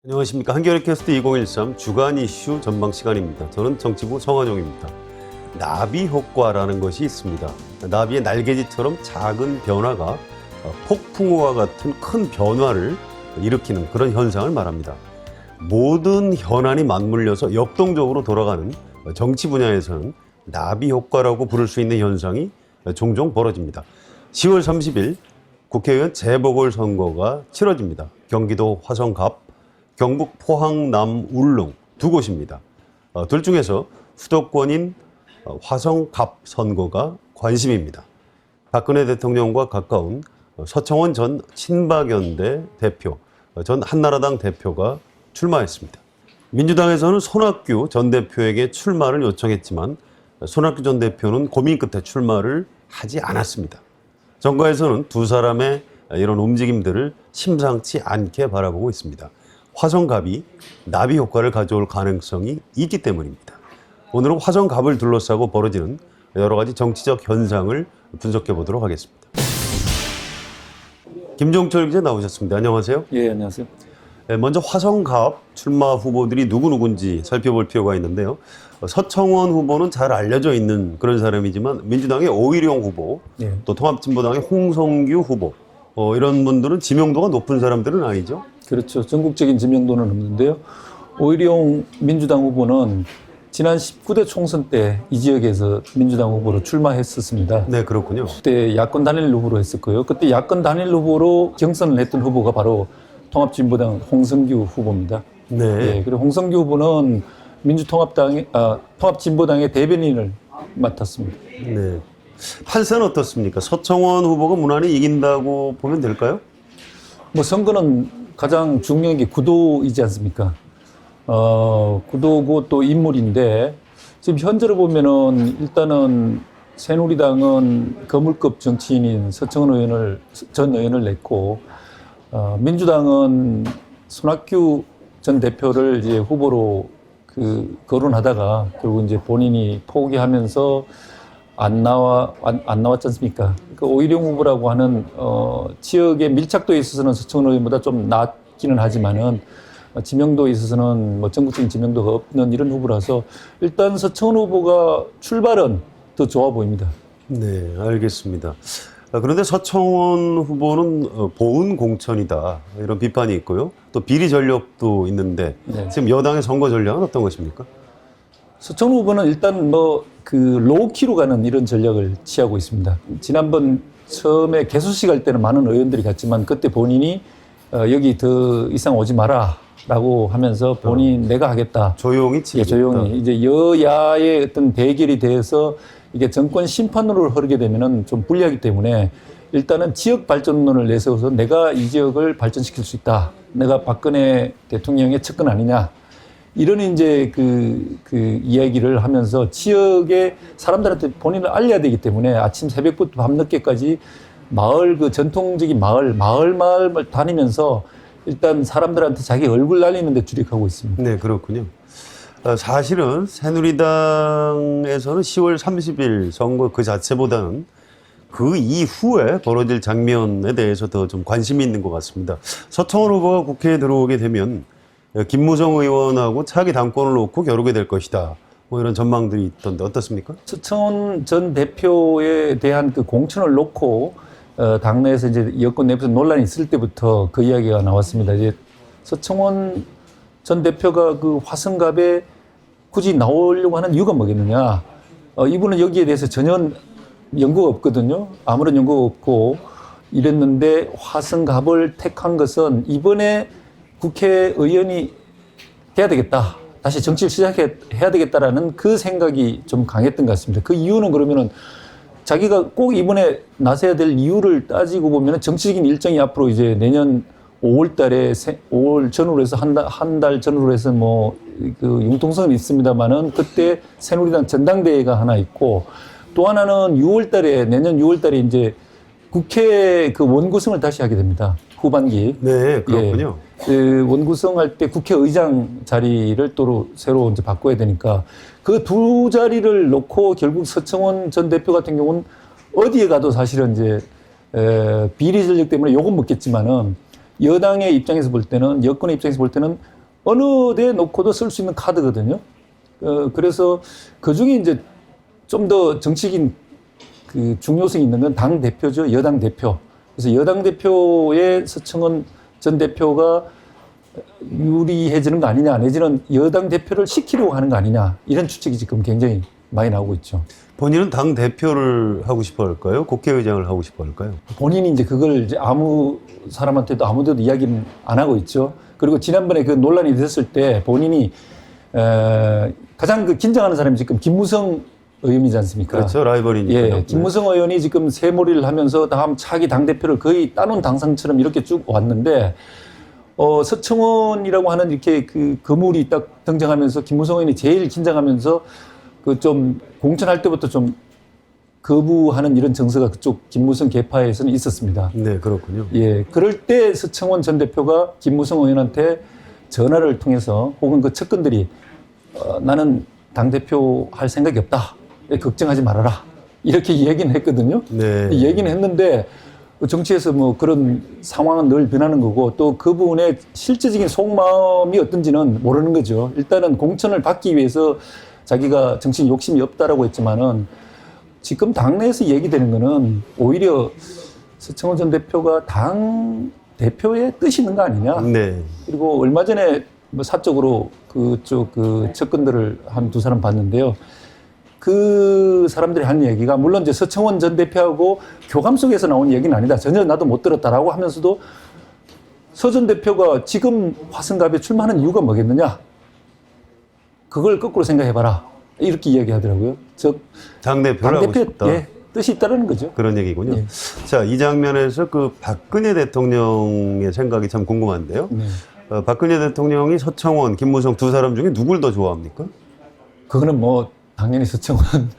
안녕하십니까. 한겨레 캐스트 2013 주간 이슈 전망 시간입니다. 저는 정치부 성환용입니다. 나비 효과라는 것이 있습니다. 나비의 날개짓처럼 작은 변화가 폭풍우와 같은 큰 변화를 일으키는 그런 현상을 말합니다. 모든 현안이 맞물려서 역동적으로 돌아가는 정치 분야에서는 나비 효과라고 부를 수 있는 현상이 종종 벌어집니다. 10월 30일 국회의원 재보궐선거가 치러집니다. 경기도 화성갑, 경북 포항, 남, 울릉 두 곳입니다. 둘 중에서 수도권인 화성갑 선거가 관심입니다. 박근혜 대통령과 가까운 서청원 전 친박연대 대표, 전 한나라당 대표가 출마했습니다. 민주당에서는 손학규 전 대표에게 출마를 요청했지만 손학규 전 대표는 고민 끝에 출마를 하지 않았습니다. 정가에서는 두 사람의 이런 움직임들을 심상치 않게 바라보고 있습니다. 화성갑이 나비 효과를 가져올 가능성이 있기 때문입니다. 오늘은 화성갑을 둘러싸고 벌어지는 여러 가지 정치적 현상을 분석해 보도록 하겠습니다. 김종철 기자 나오셨습니다. 안녕하세요. 예, 안녕하세요. 먼저 화성갑 출마 후보들이 누구누군지 살펴볼 필요가 있는데요. 서청원 후보는 잘 알려져 있는 그런 사람이지만 민주당의 오일용 후보, 예. 또 통합진보당의 홍성규 후보, 이런 분들은 지명도가 높은 사람들은 아니죠? 그렇죠. 전국적인 지명도는 없는데요. 오일용 민주당 후보는 지난 19대 총선 때 이 지역에서 민주당 후보로 출마했었습니다. 네, 그렇군요. 그때 야권 단일 후보로 했었고요. 그때 야권 단일 후보로 경선을 했던 후보가 바로 통합진보당 홍성규 후보입니다. 네. 예, 그리고 홍성규 후보는 통합진보당의 대변인을 맡았습니다. 네. 판세는 어떻습니까? 서청원 후보가 무난히 이긴다고 보면 될까요? 뭐 선거는 가장 중요한 게 구도이지 않습니까? 구도고 또 인물인데 지금 현재로 보면은 일단은 새누리당은 거물급 정치인인 서청원 전 의원을 냈고 민주당은 손학규 전 대표를 이제 후보로 거론하다가 결국 이제 본인이 포기하면서 안 나왔지 않습니까? 그 오일용 후보라고 하는 지역의 밀착도에 있어서는 서청원 의원보다 좀 낮기는 하지만은 지명도에 있어서는 뭐 전국적인 지명도가 없는 이런 후보라서 일단 서청원 후보가 출발은 더 좋아 보입니다. 네, 알겠습니다. 그런데 서청원 후보는 보은 공천이다 이런 비판이 있고요. 또 비리 전력도 있는데 네. 지금 여당의 선거 전략은 어떤 것입니까? 서청원 후보는 일단 로우키로 가는 이런 전략을 취하고 있습니다. 지난번 처음에 개소식 할 때는 많은 의원들이 갔지만 그때 본인이 여기 더 이상 오지 마라 라고 하면서 본인 내가 하겠다. 조용히 치겠다. 예, 조용히. 이제 여야의 어떤 대결이 돼서 이게 정권 심판으로 흐르게 되면은 좀 불리하기 때문에 일단은 지역 발전론을 내세워서 내가 이 지역을 발전시킬 수 있다. 내가 박근혜 대통령의 측근 아니냐. 이런 이제 그 이야기를 하면서 지역의 사람들한테 본인을 알려야 되기 때문에 아침 새벽부터 밤늦게까지 마을 전통적인 마을 다니면서 일단 사람들한테 자기 얼굴 날리는 데 주력하고 있습니다. 네, 그렇군요. 사실은 새누리당에서는 10월 30일 선거 그 자체보다는 그 이후에 벌어질 장면에 대해서 더 좀 관심이 있는 것 같습니다. 서청원 후보가 국회에 들어오게 되면 김무성 의원하고 차기 당권을 놓고 겨루게 될 것이다. 뭐 이런 전망들이 있던데 어떻습니까? 서청원 전 대표에 대한 그 공천을 놓고 당내에서 이제 여권 내부에서 논란이 있을 때부터 그 이야기가 나왔습니다. 이제 서청원 전 대표가 그 화성갑에 굳이 나오려고 하는 이유가 뭐겠느냐. 이분은 여기에 대해서 전혀 연구가 없거든요. 아무런 연구가 없고 이랬는데 화성갑을 택한 것은 이번에 국회의원이 돼야 되겠다. 다시 정치를 시작해야 되겠다라는 그 생각이 좀 강했던 것 같습니다. 그 이유는 그러면은 자기가 꼭 이번에 나서야 될 이유를 따지고 보면은 정치적인 일정이 앞으로 이제 내년 5월 달에 5월 전후로 해서 한 달 전후로 해서 그 융통성은 있습니다만은 그때 새누리당 전당대회가 하나 있고 또 하나는 내년 6월 달에 이제 국회 그 원구성을 다시 하게 됩니다. 후반기. 네, 그렇군요. 예, 그 원구성할 때 국회의장 자리를 또 새로 이제 바꿔야 되니까 그 두 자리를 놓고 결국 서청원 전 대표 같은 경우는 어디에 가도 사실은 이제 비리 전력 때문에 욕은 먹겠지만은 여당의 입장에서 볼 때는, 여권의 입장에서 볼 때는 어느 데 놓고도 쓸 수 있는 카드거든요. 그래서 그 중에 이제 좀 더 정치적인 그 중요성이 있는 건 당 대표죠. 여당 대표. 그래서 여당 대표의 서청원 전 대표가 유리해지는 거 아니냐, 내지는 여당 대표를 시키려고 하는 거 아니냐, 이런 추측이 지금 굉장히 많이 나오고 있죠. 본인은 당 대표를 하고 싶어 할까요? 국회의장을 하고 싶어 할까요? 본인이 이제 그걸 이제 아무 사람한테도 아무데도 이야기는 안 하고 있죠. 그리고 지난번에 그 논란이 됐을 때 본인이 가장 그 긴장하는 사람이 지금 김무성 의원이지 않습니까? 그렇죠. 라이벌이니까요. 예, 김무성 의원이 지금 새몰이를 하면서 다음 차기 당대표를 거의 따놓은 당상처럼 이렇게 쭉 왔는데, 서청원이라고 하는 이렇게 그 거물이 딱 등장하면서 김무성 의원이 제일 긴장하면서 그 좀 공천할 때부터 좀 거부하는 이런 정서가 그쪽 김무성 계파에서는 있었습니다. 네, 그렇군요. 예, 그럴 때 서청원 전 대표가 김무성 의원한테 전화를 통해서 혹은 그 측근들이 나는 당대표 할 생각이 없다. 걱정하지 말아라. 이렇게 얘기는 했거든요. 네. 얘기는 했는데 정치에서 뭐 그런 상황은 늘 변하는 거고 또 그분의 실제적인 속마음이 어떤지는 모르는 거죠. 일단은 공천을 받기 위해서 자기가 정치인 욕심이 없다라고 했지만은 지금 당내에서 얘기되는 거는 오히려 서청원 전 대표가 당 대표의 뜻이 있는 거 아니냐. 네. 그리고 얼마 전에 뭐 사적으로 그쪽 그 측근들을 한 두 사람 봤는데요. 그 사람들이 하는 얘기가 물론 이제 서청원 전 대표하고 교감 속에서 나온 얘기는 아니다. 전혀 나도 못 들었다라고 하면서도 서 전 대표가 지금 화성갑에 출마하는 이유가 뭐겠느냐? 그걸 거꾸로 생각해봐라. 이렇게 이야기하더라고요. 즉 당대표를 하고 싶다. 예, 뜻이 있다는 거죠. 그런 얘기군요. 예. 자, 이 장면에서 그 박근혜 대통령의 생각이 참 궁금한데요. 네. 박근혜 대통령이 서청원, 김무성 두 사람 중에 누굴 더 좋아합니까? 그거는 뭐 당연히 서청원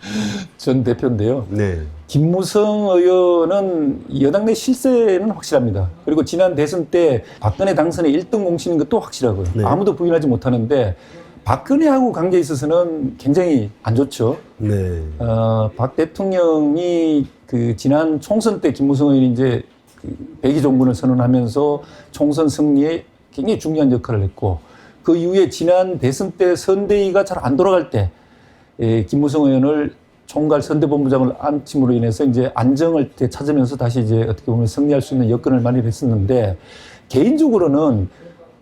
전 대표인데요. 네. 김무성 의원은 여당 내 실세는 확실합니다. 그리고 지난 대선 때 박근혜 당선의 1등 공신인 것도 확실하고요. 네. 아무도 부인하지 못하는데 박근혜하고 관계에 있어서는 굉장히 안 좋죠. 네. 박 대통령이 그 지난 총선 때 김무성 의원이 이제 그 백의종군을 선언하면서 총선 승리에 굉장히 중요한 역할을 했고 그 이후에 지난 대선 때 선대위가 잘 안 돌아갈 때 김무성 의원을 총괄 선대본부장을 안침으로 인해서 이제 안정을 되찾으면서 다시 이제 어떻게 보면 승리할 수 있는 여건을 마련했었는데 개인적으로는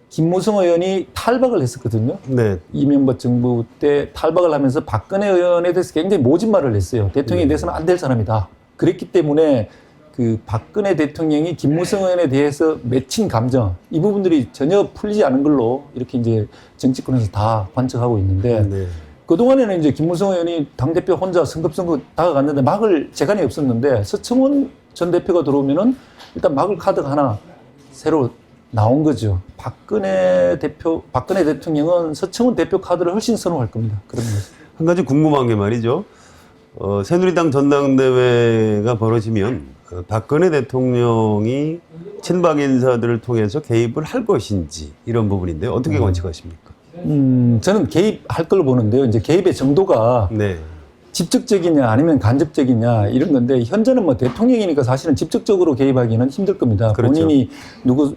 김무성 의원이 탈박을 했었거든요. 네. 이명박 정부 때 탈박을 하면서 박근혜 의원에 대해서 굉장히 모진말을 했어요. 대통령에 대해서는 안 될 사람이다. 그랬기 때문에 그 박근혜 대통령이 김무성 의원에 대해서 맺힌 감정 이 부분들이 전혀 풀리지 않은 걸로 이렇게 이제 정치권에서 다 관측하고 있는데 네. 그동안에는 이제 김무성 의원이 당대표 혼자 선급선급 다가갔는데 막을 재간이 없었는데 서청원 전 대표가 들어오면은 일단 막을 카드가 하나 새로 나온 거죠. 박근혜 대통령은 서청원 대표 카드를 훨씬 선호할 겁니다. 그런 거죠. 한 가지 궁금한 게 말이죠. 새누리당 전당대회가 벌어지면 박근혜 대통령이 친박 인사들을 통해서 개입을 할 것인지 이런 부분인데요. 어떻게 관측하십니까? 저는 개입할 걸로 보는데요. 이제 개입의 정도가 네. 직접적이냐 아니면 간접적이냐 이런 건데 현재는 뭐 대통령이니까 사실은 직접적으로 개입하기는 힘들 겁니다. 그렇죠. 본인이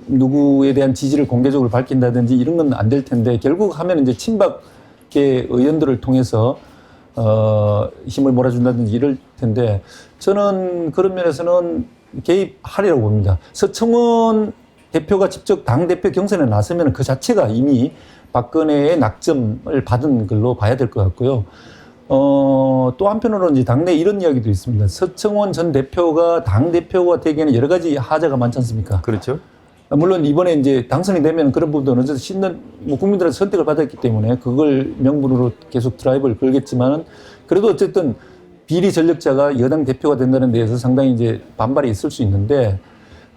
누구에 대한 지지를 공개적으로 밝힌다든지 이런 건 안 될 텐데 결국 하면 이제 친박계 의원들을 통해서 힘을 몰아준다든지 이럴 텐데 저는 그런 면에서는 개입하리라고 봅니다. 서청원 대표가 직접 당대표 경선에 나서면 그 자체가 이미 박근혜의 낙점을 받은 걸로 봐야 될 것 같고요. 또 한편으로는 이제 당내 이런 이야기도 있습니다. 서청원 전 대표가 당대표가 되기에는 여러 가지 하자가 많지 않습니까? 그렇죠. 물론 이번에 이제 당선이 되면 그런 부분도 어느 정도 뭐 국민들한테 선택을 받았기 때문에 그걸 명분으로 계속 드라이브를 걸겠지만은 그래도 어쨌든 비리 전력자가 여당 대표가 된다는 데에서 상당히 이제 반발이 있을 수 있는데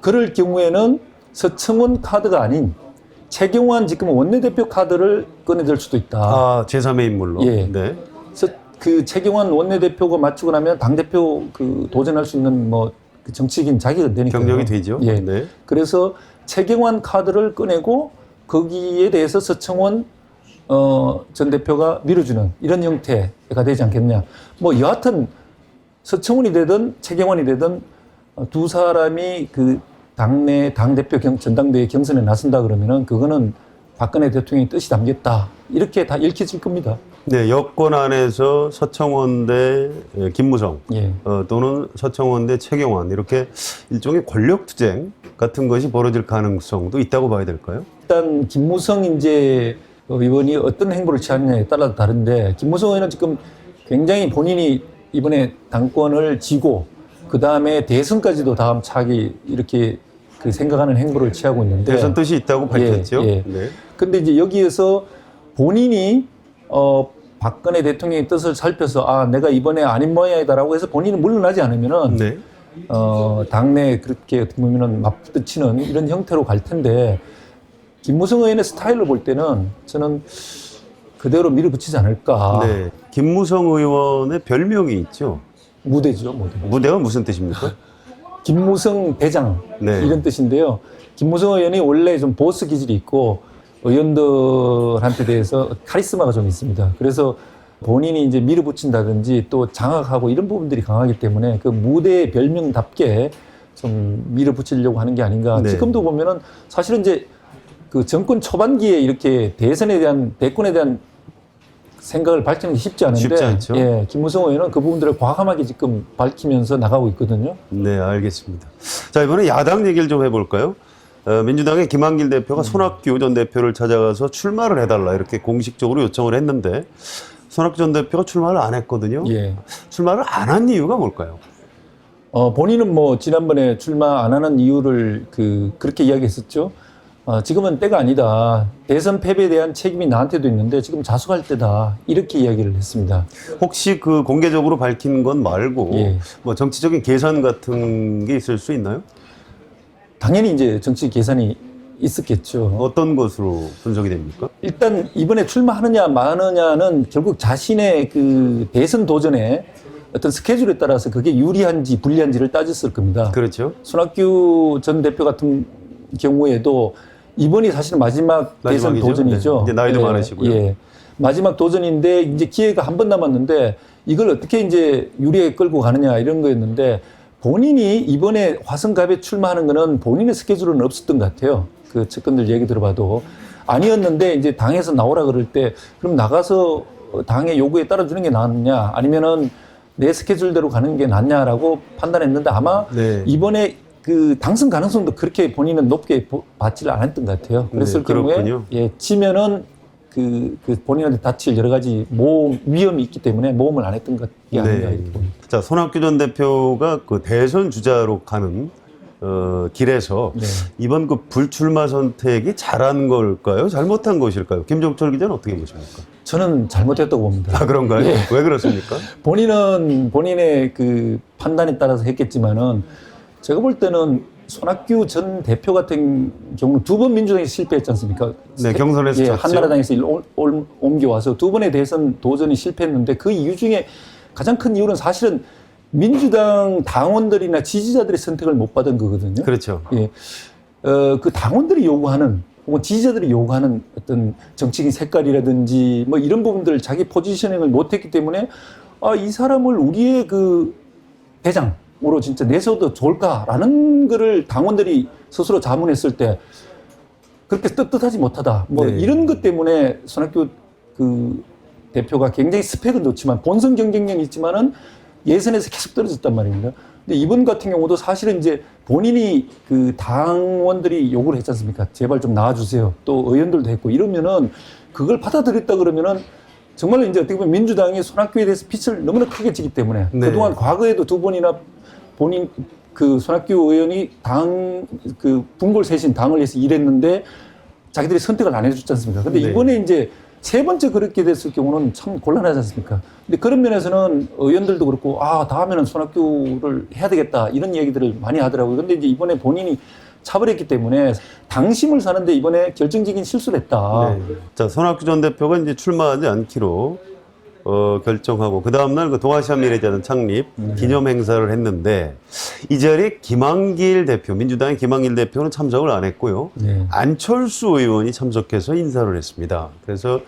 그럴 경우에는 서청원 카드가 아닌 최경환 지금 원내대표 카드를 꺼내들 수도 있다. 아, 제3의 인물로. 예. 네. 그래서 그 최경환 원내대표가 맞추고 나면 당대표 그 도전할 수 있는 뭐 그 정치적인 자격은 되니까요. 경력이 되죠. 예. 네. 그래서 최경환 카드를 꺼내고 거기에 대해서 서청원 전 대표가 밀어주는 이런 형태가 되지 않겠냐. 뭐 여하튼 서청원이 되든 최경환이 되든 두 사람이 그 당내 당대표 전당대회 경선에 나선다 그러면은 그거는 박근혜 대통령의 뜻이 담겼다. 이렇게 다 읽혀질 겁니다. 네, 여권 안에서 서청원 대 김무성 예. 또는 서청원 대 최경환 이렇게 일종의 권력투쟁 같은 것이 벌어질 가능성도 있다고 봐야 될까요? 일단 김무성 이제 의원이 어떤 행보를 취하느냐에 따라 다른데 김무성 의원은 지금 굉장히 본인이 이번에 당권을 쥐고 그 다음에 대선까지도 다음 차기 이렇게 그 생각하는 행보를 취하고 있는데 대선 뜻이 있다고 밝혔죠. 예. 네. 근데 이제 여기에서 본인이 박근혜 대통령의 뜻을 살펴서 아 내가 이번에 아닌 모양이다라고 해서 본인은 물러나지 않으면은 네. 당내 그렇게 어떻게 보면은 맞부딪히는 이런 형태로 갈 텐데 김무성 의원의 스타일로 볼 때는 저는 그대로 밀어붙이지 않을까. 네. 김무성 의원의 별명이 있죠. 무대죠, 무대. 무대가 무슨 뜻입니까? 김무성 대장 네. 이런 뜻인데요. 김무성 의원이 원래 좀 보스 기질이 있고 의원들한테 대해서 카리스마가 좀 있습니다. 그래서 본인이 이제 밀어붙인다든지 또 장악하고 이런 부분들이 강하기 때문에 그 무대의 별명답게 좀 밀어붙이려고 하는 게 아닌가. 네. 지금도 보면은 사실은 이제 그 정권 초반기에 이렇게 대권에 대한 생각을 밝히는 게 쉽지 않은데, 쉽지 않죠. 예, 김무성 의원은 그 부분들을 과감하게 지금 밝히면서 나가고 있거든요. 네, 알겠습니다. 자, 이번에 야당 얘기를 좀 해볼까요? 민주당의 김한길 대표가 손학규 전 대표를 찾아가서 출마를 해달라 이렇게 공식적으로 요청을 했는데 손학규 전 대표가 출마를 안 했거든요. 예. 출마를 안 한 이유가 뭘까요? 본인은 뭐 지난번에 출마 안 하는 이유를 그렇게 이야기했었죠. 지금은 때가 아니다. 대선 패배에 대한 책임이 나한테도 있는데 지금 자숙할 때다. 이렇게 이야기를 했습니다. 혹시 그 공개적으로 밝힌 건 말고 예. 뭐 정치적인 계산 같은 게 있을 수 있나요? 당연히 이제 정치 계산이 있었겠죠. 어떤 것으로 분석이 됩니까? 일단 이번에 출마하느냐 마느냐는 결국 자신의 그 대선 도전에 어떤 스케줄에 따라서 그게 유리한지 불리한지를 따졌을 겁니다. 그렇죠. 손학규 전 대표 같은 경우에도 이번이 사실은 마지막 대선 마지막이죠. 도전이죠. 네. 이제 나이도 많으시고요. 예. 마지막 도전인데 이제 기회가 한 번 남았는데 이걸 어떻게 이제 유리하게 끌고 가느냐 이런 거였는데 본인이 이번에 화성갑에 출마하는 거는 본인의 스케줄은 없었던 것 같아요. 그 측근들 얘기 들어봐도 아니었는데 이제 당에서 나오라 그럴 때 그럼 나가서 당의 요구에 따라주는 게 낫냐 아니면은 내 스케줄대로 가는 게 낫냐라고 판단했는데 아마 네. 이번에 그 당선 가능성도 그렇게 본인은 높게 받지를 않았던 것 같아요. 그랬을 네, 경우에 그렇군요. 예, 지면은 그 본인한테 다칠 여러 가지 위험이 있기 때문에 모험을 안 했던 것이 아닌가 이렇게 봅니다. 자, 손학규 전 대표가 그 대선 주자로 가는 길에서 네. 이번 그 불출마 선택이 잘한 걸까요? 잘못한 것일까요? 김종철 기자는 어떻게 보십니까? 저는 잘못했다고 봅니다. 아, 그런가요? 예. 왜 그렇습니까? 본인은 본인의 그 판단에 따라서 했겠지만은 제가 볼 때는 손학규 전 대표 같은 경우는 두 번 민주당이 실패했지 않습니까? 네, 경선에서 예, 졌죠. 한나라당에서 옮겨와서 두 번의 대선 도전이 실패했는데 그 이유 중에 가장 큰 이유는 사실은 민주당 당원들이나 지지자들의 선택을 못 받은 거거든요. 그렇죠. 예. 그 당원들이 요구하는 혹은 지지자들이 요구하는 어떤 정치적인 색깔이라든지 뭐 이런 부분들을 자기 포지셔닝을 못했기 때문에 이 사람을 우리의 그 대장으로 진짜 내세워도 좋을까라는 거를 당원들이 스스로 자문했을 때 그렇게 떳떳하지 못하다. 뭐 네. 이런 것 때문에 손학규 그 대표가 굉장히 스펙은 좋지만 본선 경쟁력이 있지만은 예선에서 계속 떨어졌단 말입니다. 근데 이번 같은 경우도 사실은 이제 본인이 그 당원들이 요구를 했지 않습니까? 제발 좀 나와주세요. 또 의원들도 했고 이러면은 그걸 받아들였다 그러면은 정말로 이제 어떻게 보면 민주당이 손학규에 대해서 빛을 너무나 크게 지기 때문에 네. 그동안 과거에도 두 번이나 본인 그 손학규 의원이 당 그 분골 쇄신 당을 위해서 일했는데 자기들이 선택을 안 해줬지 않습니까? 근데 네. 이번에 이제 세 번째 그렇게 됐을 경우는 참 곤란하지 않습니까? 근데 그런 면에서는 의원들도 그렇고, 다음에는 손학규를 해야 되겠다, 이런 얘기들을 많이 하더라고요. 근데 이제 이번에 본인이 차버렸기 때문에 당심을 사는데 이번에 결정적인 실수를 했다. 네. 자, 손학규 전 대표가 이제 출마하지 않기로 결정하고 그 다음날 그 동아시아 미래재단 창립 기념 행사를 했는데 이 자리에 김한길 대표, 민주당의 김한길 대표는 참석을 안 했고요. 네. 안철수 의원이 참석해서 인사를 했습니다. 그래서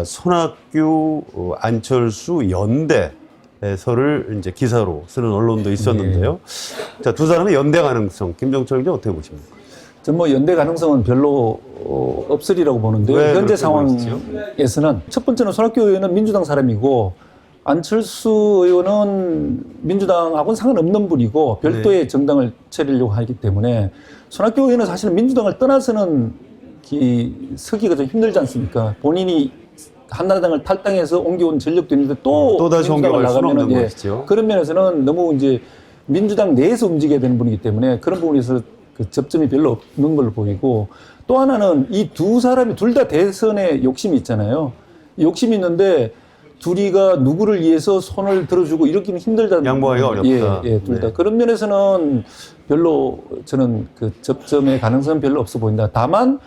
손학규, 안철수 연대서를 이제 기사로 쓰는 언론도 있었는데요. 자, 두 사람의 연대 가능성, 김종철 기자 어떻게 보십니까? 전 뭐 연대 가능성은 별로 없으리라고 보는데요. 왜 현재 그렇게 보시죠? 상황에서는 첫 번째는 손학규 의원은 민주당 사람이고 안철수 의원은 민주당하고는 상관없는 분이고 별도의 정당을 차리려고 하기 때문에 손학규 의원은 사실은 민주당을 떠나서는 서기가 좀 힘들지 않습니까? 본인이 한나라당을 탈당해서 옮겨온 전력도 있는데 또 다시 옮겨갈 수는 없는 예, 것이죠. 그런 면에서는 너무 이제 민주당 내에서 움직여야 되는 분이기 때문에 그런 부분에서 그 접점이 별로 없는 걸로 보이고 또 하나는 이 두 사람이 둘 다 대선에 욕심이 있잖아요. 욕심이 있는데 둘이가 누구를 위해서 손을 들어주고 이렇게는 힘들다는 양보하기가 어렵다. 예, 둘 다. 네. 그런 면에서는 별로 저는 그 접점의 가능성은 별로 없어 보인다. 다만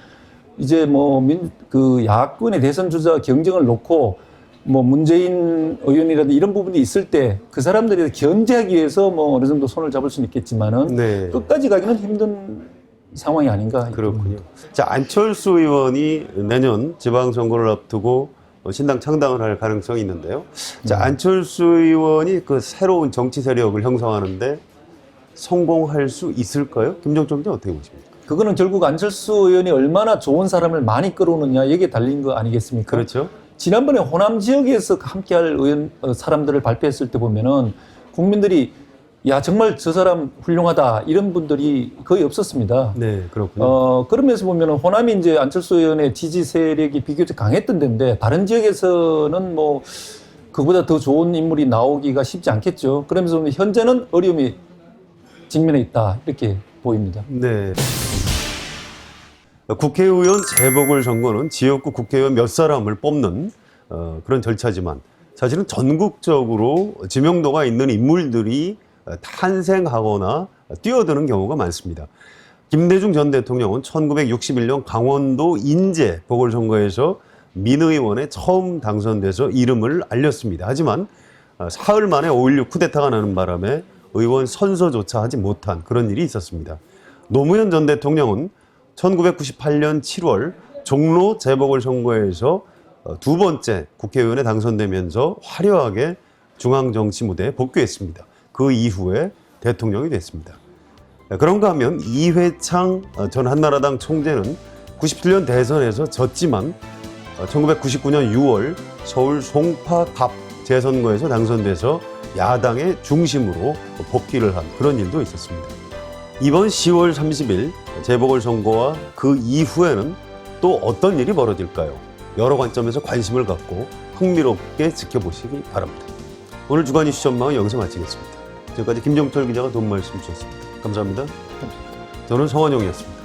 이제 뭐 그 야권의 대선 주자 경쟁을 놓고 뭐 문재인 의원이라든지 이런 부분이 있을 때 그 사람들이 견제하기 위해서 뭐 어느 정도 손을 잡을 수는 있겠지만은 네. 끝까지 가기는 힘든 상황이 아닌가. 그렇군요. 자, 안철수 의원이 내년 지방선거를 앞두고 신당 창당을 할 가능성이 있는데요. 자, 안철수 의원이 그 새로운 정치 세력을 형성하는데 성공할 수 있을까요? 김정철 기자 어떻게 보십니까? 그거는 결국 안철수 의원이 얼마나 좋은 사람을 많이 끌어오느냐 여기에 달린 거 아니겠습니까? 그렇죠. 지난번에 호남 지역에서 함께할 사람들을 발표했을 때 보면은 국민들이 야 정말 저 사람 훌륭하다 이런 분들이 거의 없었습니다. 네, 그렇군요. 그런 면에서 보면은 호남이 이제 안철수 의원의 지지 세력이 비교적 강했던 데인데 다른 지역에서는 뭐 그보다 더 좋은 인물이 나오기가 쉽지 않겠죠. 그러면서 보면 현재는 어려움이 직면해 있다 이렇게 보입니다. 네. 국회의원 재보궐선거는 지역구 국회의원 몇 사람을 뽑는 그런 절차지만 사실은 전국적으로 지명도가 있는 인물들이 탄생하거나 뛰어드는 경우가 많습니다. 김대중 전 대통령은 1961년 강원도 인제 보궐선거에서 민의원에 처음 당선돼서 이름을 알렸습니다. 하지만 사흘 만에 5.16 쿠데타가 나는 바람에 의원 선서조차 하지 못한 그런 일이 있었습니다. 노무현 전 대통령은 1998년 7월 종로 재보궐선거에서 두 번째 국회의원에 당선되면서 화려하게 중앙정치 무대에 복귀했습니다. 그 이후에 대통령이 됐습니다. 그런가 하면 이회창 전 한나라당 총재는 97년 대선에서 졌지만 1999년 6월 서울 송파갑 재선거에서 당선돼서 야당의 중심으로 복귀를 한 그런 일도 있었습니다. 이번 10월 30일 재보궐선거와 그 이후에는 또 어떤 일이 벌어질까요? 여러 관점에서 관심을 갖고 흥미롭게 지켜보시기 바랍니다. 오늘 주간 이슈 전망은 여기서 마치겠습니다. 지금까지 김정철 기자가 도움 말씀 주셨습니다. 감사합니다. 저는 성환용이었습니다.